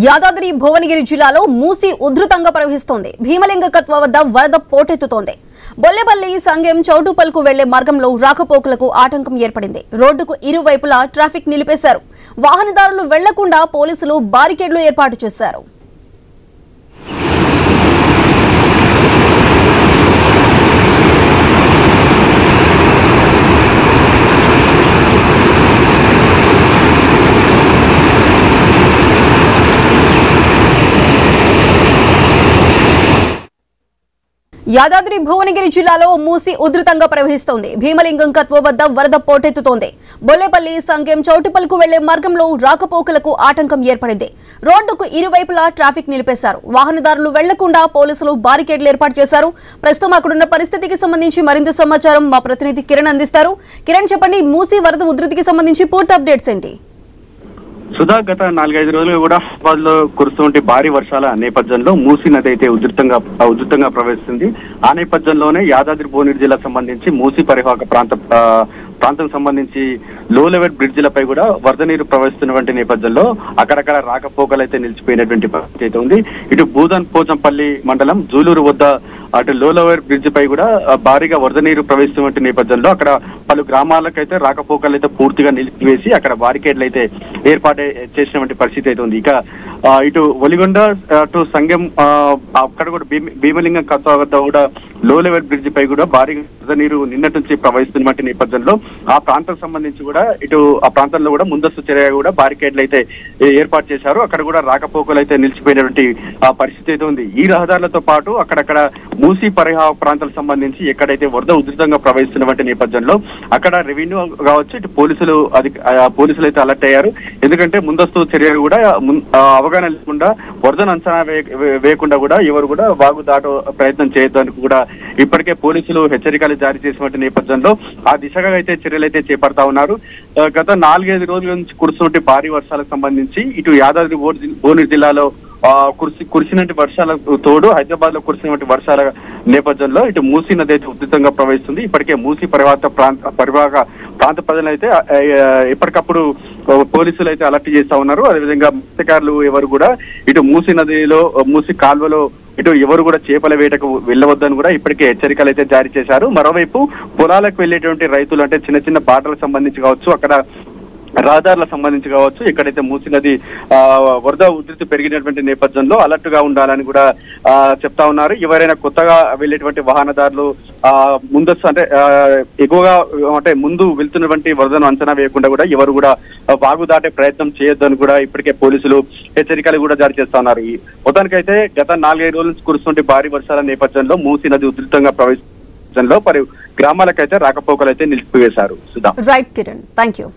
యాదాద్రి భువనగిరి జిల్లాలో మూసి ఉధృతంగా ప్రవహిస్తోంది. భీమలింగ కత్వ వద్ద వరద పోటెత్తుతోంది. బొల్లెపల్లి సంగెం చౌటుపల్లికు వెళ్లే మార్గంలో రాకపోకలకు ఆటంకం ఏర్పడింది. రోడ్డుకు ఇరువైపులా ట్రాఫిక్ నిలిపేశారు. వాహనదారులు వెళ్లకుండా పోలీసులు బారికేడ్లు ఏర్పాటు చేశారు. యాదాద్రి భువనగిరి జిల్లాలో మూసి ఉధృతంగా ప్రవహిస్తోంది. భీమలింగం కత్వ వద్ద వరద పోటెత్తుతోంది. బొల్లెపల్లి సంగెం చౌటుపల్లికు వెళ్లే మార్గంలో రాకపోకలకు ఆటంకం ఏర్పడింది. రోడ్డుకు ఇరువైపులా ట్రాఫిక్ నిలిపేశారు. వాహనదారులు వెళ్లకుండా పోలీసులు బారికేడ్లు ఏర్పాటు చేశారు. ప్రస్తుతం అక్కడున్న పరిస్థితికి సంబంధించి మరింత సమాచారం మా ప్రతినిధి కిరణ్ అందిస్తారు. కిరణ్, చెప్పండి, మూసి వరద ఉధృతికి సంబంధించి పూర్తి అప్డేట్స్ ఏంటి? సుధా, గత 4-5 రోజులుగా కూడా హైదరాబాద్ లో కురుస్తున్న భారీ వర్షాల నేపథ్యంలో మూసీ నది అయితే ఉధృతంగా ప్రవహిస్తుంది. ఆ నేపథ్యంలోనే యాదాద్రి భువనగిరి జిల్లా సంబంధించి మూసీ పరివాహక ప్రాంతం సంబంధించి లో లెవెల్ బ్రిడ్జిలపై కూడా వరద నీరు ప్రవహిస్తున్నటువంటి నేపథ్యంలో అక్కడక్కడ రాకపోకలు అయితే నిలిచిపోయినటువంటి పరిస్థితి అయితే ఉంది. ఇటు భూదన్ పోచంపల్లి మండలం జూలూరు వద్ద అటు లో లెవెల్ బ్రిడ్జ్ పై కూడా భారీగా వరద నీరు ప్రవహిస్తున్న నేపథ్యంలో అక్కడ పలు గ్రామాలకైతే రాకపోకలు అయితే పూర్తిగా నిలిపివేసి అక్కడ బారికేడ్లు అయితే ఏర్పాటు చేసినటువంటి పరిస్థితి అయితే ఉంది. ఇక ఇటు ఒలిగొండ అటు సంగెం అక్కడ కూడా భీమలింగం కత్వ వద్ద కూడా లో లెవెల్ బ్రిడ్జ్ పై కూడా భారీగా వరద నీరు నిన్నటి నుంచి ప్రవహిస్తున్నటువంటి నేపథ్యంలో ఆ ప్రాంతం సంబంధించి కూడా ఇటు ఆ ప్రాంతంలో కూడా ముందస్తు చర్య కూడా బారికేడ్లు అయితే ఏర్పాటు చేశారు. అక్కడ కూడా రాకపోకలు అయితే నిలిచిపోయినటువంటి పరిస్థితి అయితే ఉంది. ఈ రహదారులతో పాటు అక్కడక్కడ మూసీ పరివాహక ప్రాంతాలకు సంబంధించి ఎక్కడైతే వరద ఉధృతంగా ప్రవహిస్తున్నటువంటి నేపథ్యంలో అక్కడ రెవెన్యూ కావచ్చు, ఇటు పోలీసులు అయితే అలర్ట్ అయ్యారు. ఎందుకంటే ముందస్తు చర్యలు కూడా అవగాహన లేకుండా వరదను అంచనా వేయకుండా కూడా ఎవరు కూడా వాగు దాటో ప్రయత్నం చేయడానికి కూడా ఇప్పటికే పోలీసులు హెచ్చరికలు జారీ చేసినటువంటి నేపథ్యంలో ఆ దిశగా అయితే చర్యలు అయితే చేపడతా ఉన్నారు. గత 4-5 రోజుల నుంచి కురుస్తున్న భారీ వర్షాలకు సంబంధించి ఇటు యాదాద్రి భువనగిరి జిల్లాలో కురిసినటువంటి వర్షాలకు తోడు హైదరాబాద్ లో కురిసినటువంటి వర్షాల నేపథ్యంలో ఇటు మూసీ నది అయితే ఉధృతంగా ప్రవహిస్తుంది. ఇప్పటికే మూసీ పరివాహక ప్రాంత ప్రజలు అయితే ఎప్పటికప్పుడు పోలీసులు అయితే అలర్ట్ చేస్తా ఉన్నారు. అదేవిధంగా మత్స్యకారులు ఎవరు కూడా ఇటు మూసీ నదిలో మూసీ కాల్వలో ఇటు ఎవరు కూడా చేపల వేటకు వెళ్ళవద్దని కూడా ఇప్పటికే హెచ్చరికలు అయితే జారీ చేశారు. మరోవైపు పొలాలకు వెళ్ళేటువంటి రైతులు అంటే చిన్న చిన్న బాటలకు సంబంధించి కావచ్చు, అక్కడ రహదారులకు సంబంధించి కావచ్చు, ఎక్కడైతే మూసీ నది వరద ఉధృతి పెరిగినటువంటి నేపథ్యంలో అలర్ట్ గా ఉండాలని కూడా చెప్తా ఉన్నారు. ఎవరైనా కొత్తగా వెళ్ళేటువంటి వాహనదారులు ముందస్తు అంటే ఎక్కువగా అంటే ముందు వెళ్తున్నటువంటి వరదను అంచనా వేయకుండా కూడా ఎవరు కూడా వాగు దాటే ప్రయత్నం చేయొద్దని కూడా ఇప్పటికే పోలీసులు హెచ్చరికలు కూడా జారీ చేస్తా ఉన్నారు. మొత్తానికైతే గత 4-5 రోజుల నుంచి కురుస్తుంటే భారీ వర్షాల నేపథ్యంలో మూసీ నది ఉధృతంగా ప్రవేశించడంలో పలు గ్రామాలకైతే రాకపోకలు అయితే నిలిపివేశారు. Right Kiran, thank you.